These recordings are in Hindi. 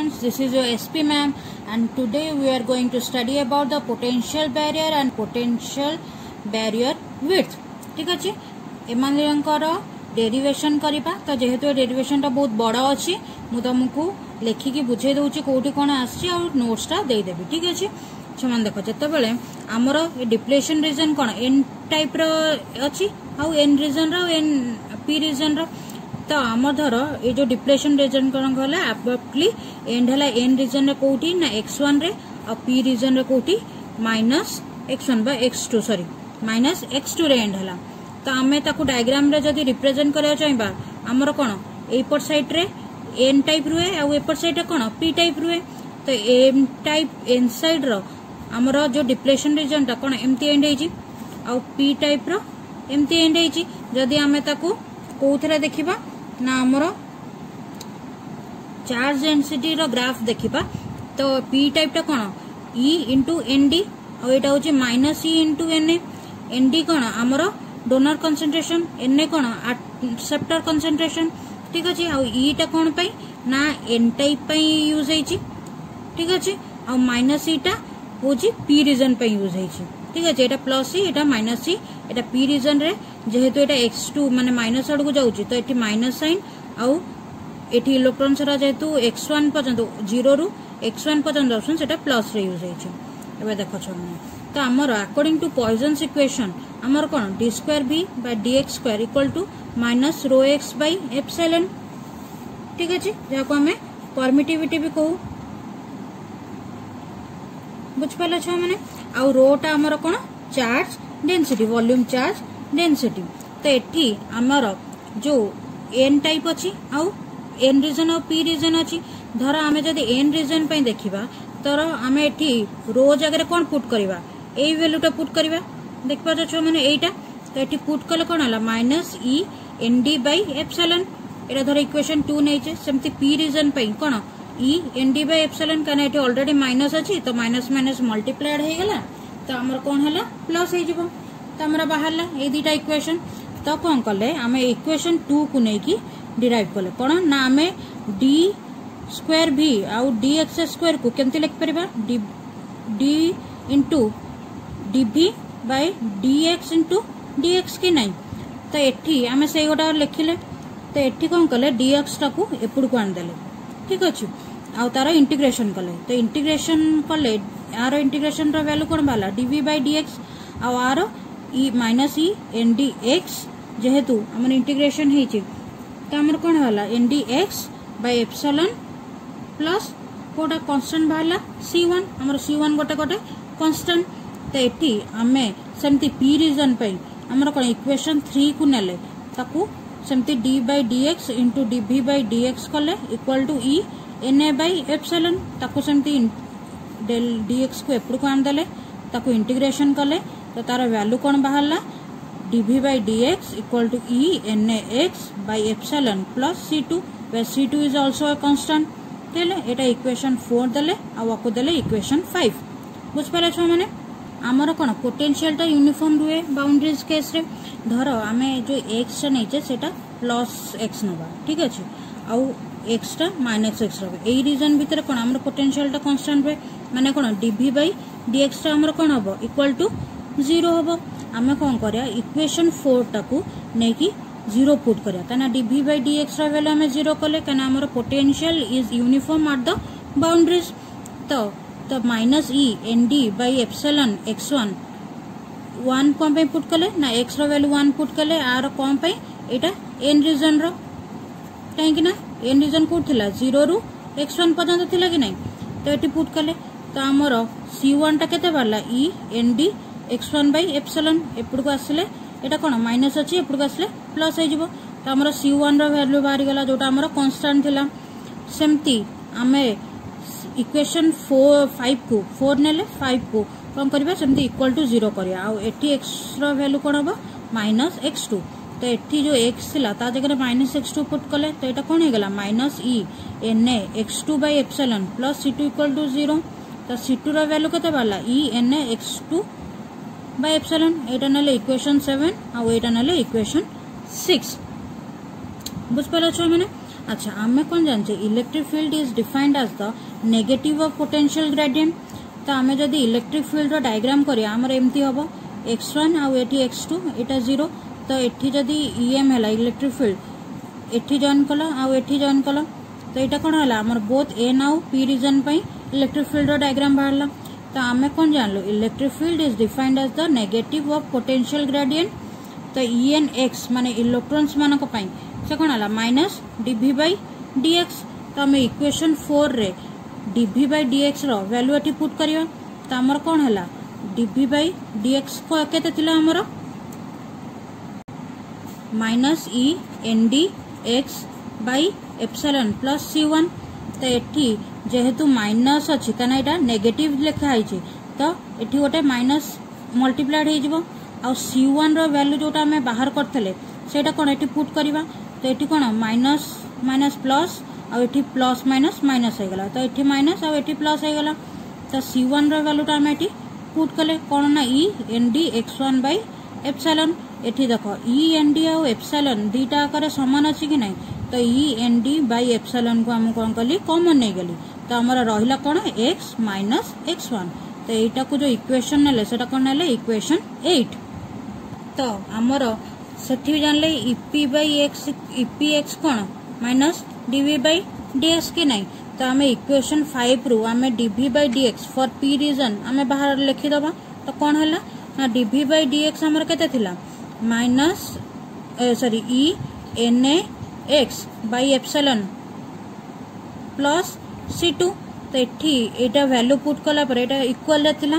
students, this is your SP ma'am, and today we are going to study about the potential barrier and potential barrier width. ठीक अच्छे एमानकर डेरिवेशन करवा तो जेहेतु डेरिवेशन टा बहुत बड़ा अच्छी मु तुमको लेखिकी बुझे दूची कोठी कौन आसी और नोट्सटा देदेवी. ठीक अच्छे छुमान देख जिते आमर डिप्लेशन रीजन कौन एन टाइप रही आउ n region n p region तो आम धर ये जो डिप्लेशन रीजन कौन कहला एब्रप्टली एंड है एन रीजन कोठी ना x1 रे और p रीजन कोठी minus x1 by x2 sorry minus x2 रे एंड है तो आमे ताकू डायग्राम रे जदी रिप्रेजेंट करिया चाहिबा हमर कोन एपर साइड रे n टाइप रुए आ एपर साइड रे कोन p टाइप रुए तो m टाइप n साइड रो हमर जो डिप्लेशन रीजन ता कोन एमती एंड हेजी आ p टाइप रो एमती एंड हेजी जदी आमे ताकू कोथरे देखिबा ना हमर चार्ज डेंसिटी रो ग्राफ देखिबा तो p टाइप ता कोन e * nd आ एटा होची माइनस e * na nd कोन हमर डोनर कंसंट्रेशन एन कौन एक्सेप्टर कंसंट्रेशन. ठीक अच्छे आ ईटा कौन पाई ना एन टाइप यूज होती. ठीक अच्छे आ माइनस ईटा हूँ पी रीजन यूज होती. ठीक अच्छे एटा प्लस सी एटा माइनस सी एटा पी रीजन रे जेहेतु एटा x2 माने माइनस आड़ को जाउची तो एटी माइनस साइन आउ एटी इलेक्ट्रॉन्स रा जेहेतु x1 पर्यंत 0 रु x1 पर्यंत ऑप्शन सेटा प्लस रे यूज होती. एबे देखो छन तो आमर अकॉर्डिंग टू पॉइजन्स इक्वेशन आमर कौन d square V by dx square equal to minus rho x by epsilon. ठीक अच्छे जहाँ को आम परमिटिविटी भी कहू बुझिपाल छुआ मैंने आउ रोटा आमर कौन charge density volume charge density तो एटी आमर जो एन टाइप अच्छी आउ एन रीजन और पी रीजन अच्छी धर आम जब एन रीजन पे देखा तो आम एटी रो जगह कौन पुट करवा यही वैल्यूटा पुट करवा देख पार छुआ मैंने यहीटा तो ये पुट कले कौन है minus E N d by epsilon एटा धर इक्वेशन 2 नहीं सेमती पी रीजन पे कौन E N d by epsilon कहना ये ऑलरेडी माइनस अच्छी तो माइनस माइनस मल्टीप्लाइड हो गला तो आमर कौन है प्लस हो तो आमर बाहर ये दुटा इक्वेशन तो कौन कले आम इक्वेशन 2 को लेकिन डिराइव कले कौन ना आम डी स्क्वायर भी आउ डी एक्स स्क्वायर को केमती लिख परिबा d into d V by d x into d x की नहीं तो एठी आम से गोटा लिखिले तो एठी कौन कले डी एक्स टाकू एपड़ को आनदेले. ठीक अच्छे आउ तार इंटीग्रेशन कले तो इंटीग्रेशन कले यार इंटीग्रेशन रो वैल्यू कौन बाला डीवी बाय डीएक्स आउ आर e minus e n d x जेहेतु आम इंटीग्रेशन होती तो आम कौन बाला n d x by epsilon plus कोटा कांस्टेंट बाहला C1 हमर C1 गोटे गोटे कांस्टेंट तो एटी आमे सेमती पी रीजन पे हमर कोन इक्वेशन 3 को नेले ताकू सेमती d by dx into dv by dx कले equal to e na by epsilon ताकू सेमती डेल dx को एपड़ को आन देले ताकू इंटीग्रेशन कले तो तार वैल्यू कोन बाहरला dv by dx equal to e nax by epsilon plus c2 where c2 is also a constant तेले एटा इक्वेशन 4 देले आको देले इक्वेशन 5 बुझपारे छुआ मैंने आमर कौन पोटेंशियल टा यूनिफॉर्म रुए बाउंड्रीज केस रे धर आमे जो एक्स टा नहीं सेटा प्लस एक्स नवा. ठीक अच्छे आउ एक्स टा माइनस एक्स रहे यही रीजन भितर कौन आमर पोटेंशियल टा कांस्टेंट रुए माने कौन डीवी बाय डीएक्स टा आमर कौन हम इक्वल टू 0 हम आमे कौन करिया इक्वेशन 4 टाकू नेकी 0 पुट करिया कना dv by dx रा वैल्यू हमें 0 कले कना हमर potential is uniform at the boundaries तो minus e n d by epsilon x1 1 कौन पे पुट कले ना x रा वैल्यू 1 पुट कले आर कौन पे एटा n रीजन रो कहीं ना n रीजन को थिला 0 रु x1 पर्यंत थिला कि नहीं तो एटी पुट कले तो हमर C1 टा केते बारला e n d x1 by epsilon एपड़ को आसले एटा कोन माइनस अच्छी एपड़ को आसले प्लस हो तो आमर C1 रो वैल्यू बाहरी गला जोटा आमर कांस्टेंट थिला सेमती आमे इक्वेशन 5 को 4 नेले 5 को कौन करबा सेमती इक्वल टू 0 करिया आ एटी x रो वैल्यू कोन हबो माइनस x2 तो एटी जो x थिला ता जगह माइनस x2 पुट कले तो एटा कोन हे गला minus e na x2 by epsilon plus c2 equal to 0 तो c2 रो वैल्यू केते बाला e na x2 by epsilon एटा नेले इक्वेशन 7 आ एटा नेले इक्वेशन 6 बुझ पाला छो मैंने अच्छा आमे कौन जानचे electric field is defined as the negative of potential gradient. तो आमे जदी इलेक्ट्रिक फील्ड रो डायग्राम करिया हमर एम्ति हबो x1 आ एटी x2 एटा 0। तो एठी जदी em हैला इलेक्ट्रिक फील्ड एठी जॉइन कला आ एठी जॉइन कला तो एटा कोन हला हमर बोथ n आ p रीजन पई इलेक्ट्रिक फील्ड रो डायग्राम बाहरला। तो आमे कौन जानलो electric field is defined as the negative of potential gradient. तो en x माने इलेक्ट्रॉन्स मानक पई से कोन हला माइनस dv by dx। तो हमें इक्वेशन 4 रे dv by dx रो वैल्यू एटी पुट करियो। तो हमर कोन हला dv by dx को केते थिला हमर minus e nd x by epsilon plus c1। तो एठी जेहेतु माइनस अछि कना एटा नेगेटिव लेखा आइछि तो एठी गोटे माइनस मल्टीप्लाइड हे जिवो आ c1 रो वैल्यू जोटा हमें बाहर करथले सेटा कोन एठी पुट करिवा। तो एठी कोन माइनस माइनस प्लस आ एठी प्लस माइनस माइनस हे गला तो एठी माइनस आ एठी प्लस हे गला। तो c1 रो वैल्यू टा हमें एठी पुट कले कोन ना e nd x1 by epsilon. एठी देखो e nd आ एप्सिलॉन दीटा आकर समान अछि कि नै तो e nd by एप्सिलॉन को हम कोन कली कॉमन नै गली तो हमरा रहिला कोन x माइनस x1। तो एटा को जो इक्वेशन नेले सेटा कोन नेले इक्वेशन 8। तो हमर सेठी जानले ep by x epx cone minus dv by dx कि नै। तो हमें इक्वेशन 5 रु हमें dv by dx for p region हमें बाहर लिखि दबा। तो कोन हला ना dv by dx हमर केते थिला minus sorry e na x by epsilon plus c2। तो एठी एटा वैल्यू पुट कला पर एटा इक्वल रे थिला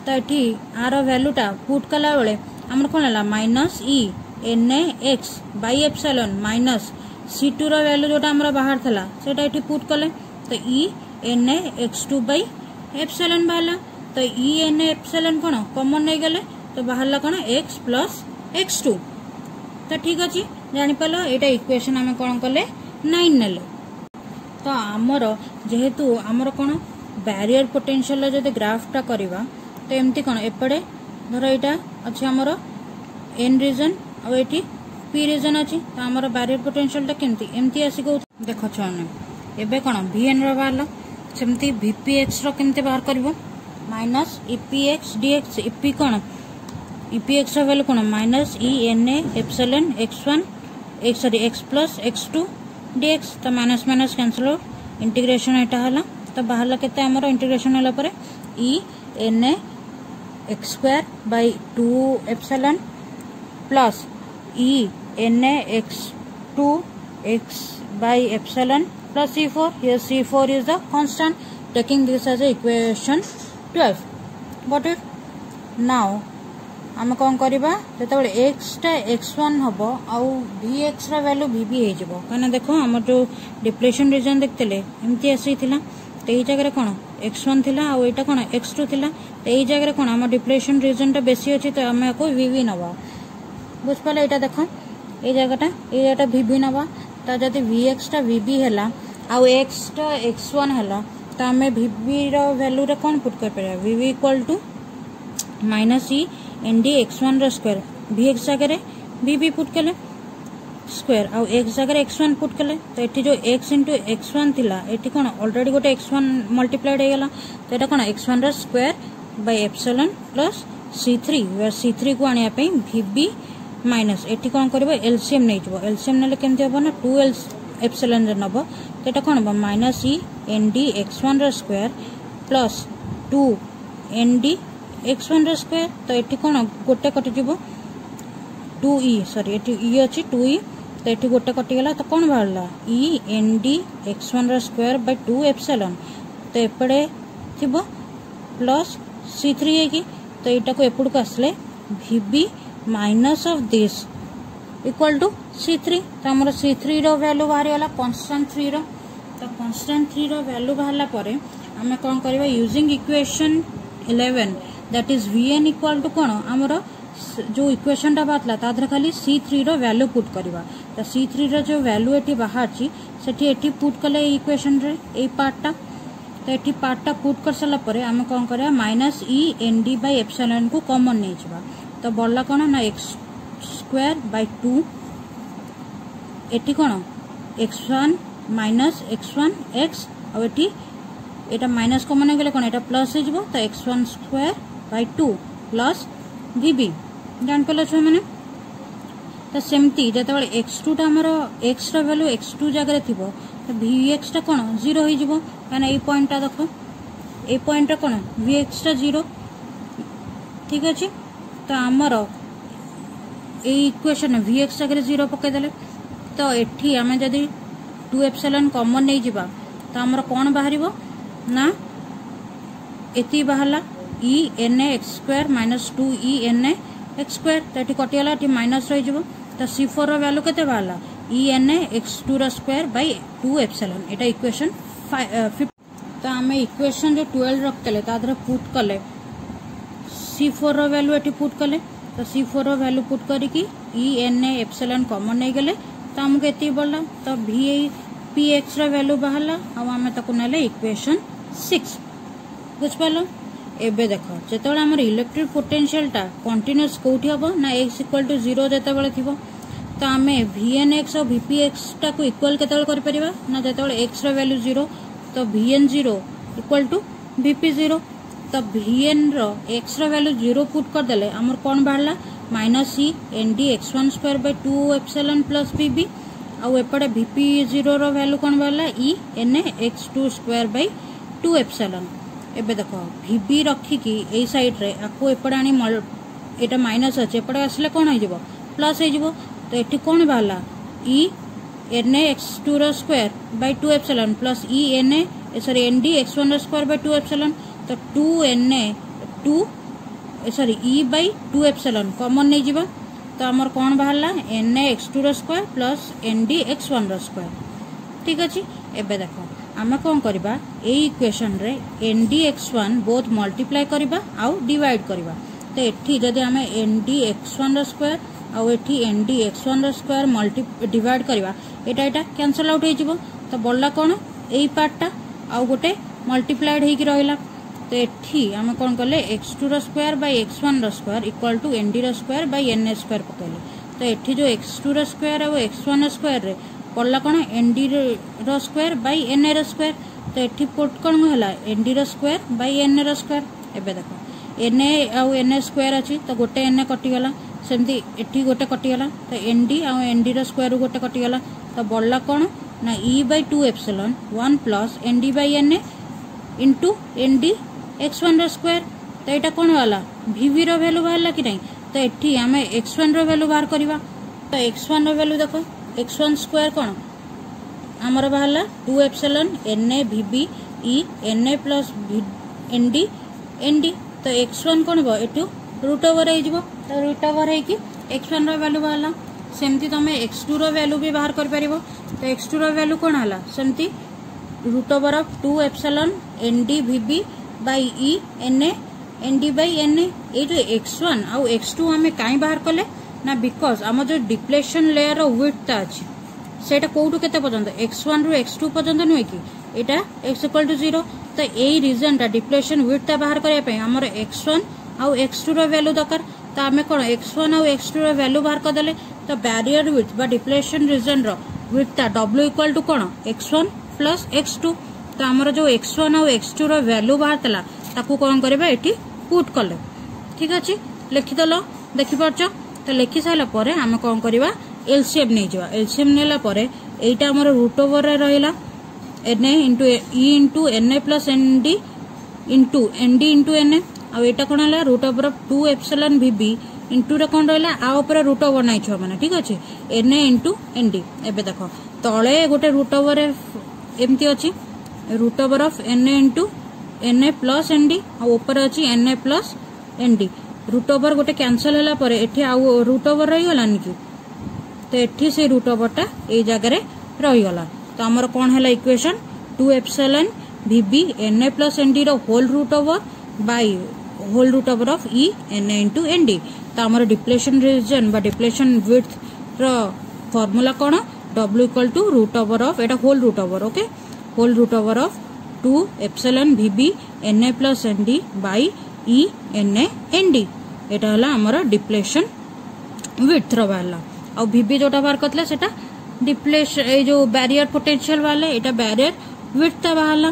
तो एठी आरो वैल्यू टा पुट कला बेले हमर कोन हला minus e na x by epsilon minus c2 रो वैल्यू जोटा हमरा बाहर थला सेटा एठी पुट कले तो e na x2 by epsilon बाहला। तो e na एप्सिलॉन कोन कॉमन नै गेले तो बाहरला कोन x प्लस x2। तो ठीक अछि जानि पलो एटा इक्वेशन हमें कोन कले 9 नेले। तो आमर जेहेतु आमर कोन बैरियर पोटेंशियल जदि ग्राफ टा करबा तो एमती कोन एपडे धर एटा अछि हमर n रीजन आ एटी p रीजन अछि तो हमर बैरियर पोटेंशियल टा केमती एमती आसी को देखो छने एबे कोन vn रो बारला सेमती vpx रो केमती बाहर करबो माइनस epx dx ep कोन epx रो वैल्यू कोन minus e na epsilon x1 x sorry x plus x2 dx। तो माइनस माइनस कैंसिल हो इंटीग्रेशन एटा हला तो बाहरला केते हमर इंटीग्रेशन हला परे e na x square by 2 epsilon plus e na x2 x by epsilon plus c4। here c4 is the constant, taking this as a equation 12। but it now आम कौन करवा जो x टा x1 हम आउ vx रा वैल्यू vb हो जिवो कना देखो हमर जो डिप्लेशन रीजन देखतेले एमती आसी थिला तो एई जगह रे कोन x1 थिला आ एटा कोन x2 थिला तो एई जगह रे कोन हमर डिप्लेशन रीजन टा बेसी अछि तो हम को vb नबा बुझ पाले एटा देखो एई जगहटा vb नबा तो जदि vx टा vb हैला आ x टा x1 हैला तो हमें vb रो वैल्यू रे कोन पुट कर परबा vb equal to minus e nd x1 रो स्क्वायर vx जगह रे vb पुट कले स्क्वायर आ x जगह रे x1 पुट कले तो एठी जो x into x1 थिला एठी कोन ऑलरेडी गोटे x1 मल्टीप्लाइड हे गेला तो एटा कोन x1 रो square by epsilon plus c3 where c3 को आनिया पे vb माइनस एठी कोन करबो एलसीएम नै जबो एलसीएम नेले केमते हबो ना 2 एप्सिलॉन रे नबो तो एटा कोन हबो माइनस e nd x1 रो स्क्वायर प्लस 2 nd x1 रो स्क्वायर तो एठी कोन गोटे कटि जबो 2e सॉरी एठी e अछि 2e तो एठी गोटे कटि गेला तो कोन बाहरला e nd x1 रो स्क्वायर बाय 2 एप्सिलॉन तो एपडे थिबो प्लस c3 है कि तो एटा को एपड को आसले vb minus of this equal to c3 तो हमर c3 रो वैल्यू बाहर गेला कांस्टेंट 3 रो तो कांस्टेंट 3 रो वैल्यू बाहरला परे हमें कोन करबा using equation 11 that is vn equal to कोन हमर जो इक्वेशन टा बातला तादर खाली c3 रो वैल्यू पुट करबा तो c3 रो जो वैल्यू एठी बाहर छी सेठी एठी पुट कले इक्वेशन रे ए पार्ट टा तो एठी पार्ट टा पुट कर सला परे हमें कोन करबा minus e nd by epsilon को कॉमन नै जबा तो बल्ला कोन ना x स्क्वायर बाय 2 एठी कोन x1 माइनस x1 x आ एटी एटा माइनस कॉमन गले कोन एटा प्लस हो तो x1 square by 2 plus vb जान पले छ माने तो सेमती जतबे x2 टा हमर x रा वैल्यू x2 जगह थिबो तो vx टा कोन 0 होई जिवो काना ए पॉइंट टा देखो ए पॉइंट टा कोन vx टा 0 ठीक अछि तो हमर ए इक्वेशन vx जगह 0 पके देले तो एठी हमें जदी 2 एप्सिलॉन कॉमन नै जिबा तो हमर कोन बाहरिबो ना एती बाहला e n x square minus 2 e n x square तो एठी कटियाला एठी माइनस रहि जिवो तो C4 रो वैल्यू केते बाहला e n x2 रो स्क्वायर बाय 2 एप्सिलॉन एटा इक्वेशन 5 तो हमें इक्वेशन जो 12 रखतले तादरे पुट कले C4 रो वैल्यू एठी पुट कले तो C4 रो वैल्यू पुट करी की e n एप्सिलॉन कॉमन नै गेले तो हमके एती बोलला तो px रो वैल्यू बाहला आ हमें ताको नेले इक्वेशन 6 बुझ पालो एबे देखो जेतबेला हमर इलेक्ट्रिक पोटेंशियल टा कंटीन्यूअस कोठी हबो ना x = 0 जेतबेला थिबो तो हमें vnx और vpx टा को इक्वल केतबेला कर परिबा ना जेतबेला x रो वैल्यू 0 तो vn0 = vp0 तो vn रो x रो वैल्यू 0 पुट कर देले हमर कोन बाहला minus e nd x1 square by 2 epsilon plus vb आ एपडे vp0 रो वैल्यू कोन बाहला e n x2 square by 2 epsilon एबे देखो vb रखी की ए साइड रे आको एपडे आनी एटा माइनस अछि एपडे आसले कोन हो जिवो प्लस हो जिवो तो एठी कोन बाहला e n x2 रो square by 2 epsilon plus e n sorry nd x1 रो स्क्वायर बाय 2 एप्सिलॉन तो 2 n 2 sorry e by 2 epsilon common नै जिवो तो हमर कोन बाहला n x2 रो स्क्वायर प्लस nd x1 रो स्क्वायर ठीक अछि एबे देखो आमे कोन करबा ए इक्वेशन रे nd x1 बोथ मल्टीप्लाई करबा आ डिवाइड करबा तो एठी जदी हमें nd x1 रो स्क्वायर आ एठी nd x1 रो स्क्वायर मल्टी डिवाइड करबा एटा कैंसिल आउट हो जिवो तो बोलला कोन एई पार्ट टा आ गोटे मल्टीप्लाइड हे कि रहला तो एठी हमें कोन करले x2 रो स्क्वायर बाय x1 रो स्क्वायर इक्वल टू nd रो स्क्वायर बाय n स्क्वायर पकेले तो एठी जो x2 रो स्क्वायर आ x1 रो स्क्वायर रे पड़ला कौन nd रो स्क्वायर बाय n रो स्क्वायर तो एठी पुट कौन होला nd रो स्क्वायर बाय n रो स्क्वायर एबे देखो n आ n स्क्वायर अछि तो गोटे n कटि गला सेमती एठी गोटे कटि गला तो nd आ nd रो स्क्वायर गोटे कटि गला तो बड़ला कौन ना e by 2 epsilon 1 plus nd by n into nd x1 रो स्क्वायर तो एटा कौन वाला vv रो वैल्यू बाहरला कि नहीं तो एठी हमें x1 रो वैल्यू बाहर करबा तो x1 रो वैल्यू देखो x1 स्क्वायर कौन हमर बाहरला 2 epsilon na vb e na plus nd nd तो x1 कौन बो एटू रूट ओवर हे जिवो तो रूट ओवर हे कि x1 रो वैल्यू बाहरला सेमती तमे x2 रो वैल्यू भी बाहर कर परिबो तो x2 रो वैल्यू कौन हला सेमती root over of 2 epsilon nd vb by e na nd by na ए जो x1 आ x2 हमें काई बाहर करले ना बिकॉज आम जो डिप्लेशन लेयर रो विड्थ ता अछि सेटा कोउटू केते पर्यंत x1 रु x2 पर्यंत नुए कि एटा x = 0 तो एई रीजन ता डिप्लेशन विड्थ ता बाहर करे पे हमर x1 आ x2 रो वैल्यू दरकार तो हमें कोन x1 आ x2 रो वैल्यू बाहर कर देले तो बैरियर विड्थ बा डिप्लेशन रीजन रो विड्थ ता w = कोन x1 प्लस x2 तो हमर जो x1 आ x2 रो वैल्यू बाहर तला ताकू कोन करबा एठी पुट करले ठीक अछि लिखि दलो देखि परछो तो लिखि साइला परे हम कोन करबा एलसीएम नै जवा एलसीएम नेला परे एटा हमर रूट ओवर रे रहिला na into e into na plus nd into na आ एटा कोन हला root over of 2 epsilon vb into रे कोन रहला आ ऊपर रूट ओवर नै छ माने ठीक अछि na into nd एबे देखो तळे गोटे रूट ओवर एमती अछि root over of na into na plus nd आ ऊपर अछि na plus nd root over गोटे कैंसिल होला परे एठी आ रूट ओवर रही गलानी कि तो एठी से रूट ओवर टा ए जगह रे रही गला तो हमर कोन हला equation 2 epsilon vb na plus nd रो whole root over by whole root over of e na into nd तो हमर डिप्लेशन रीजन बा डिप्लेशन विड्थ रो फार्मूला कोन w = रूट ओवर ऑफ एटा whole root over okay whole root over of 2 epsilon vb na plus nd by e na nd एटा हला हमर डिप्लेशन विड्थ रो बाहरला आ vb जोटा बाहर करतले सेटा डिप्लेशन जो बैरियर पोटेंशियल वाला एटा बैरियर विड्थ बाहरला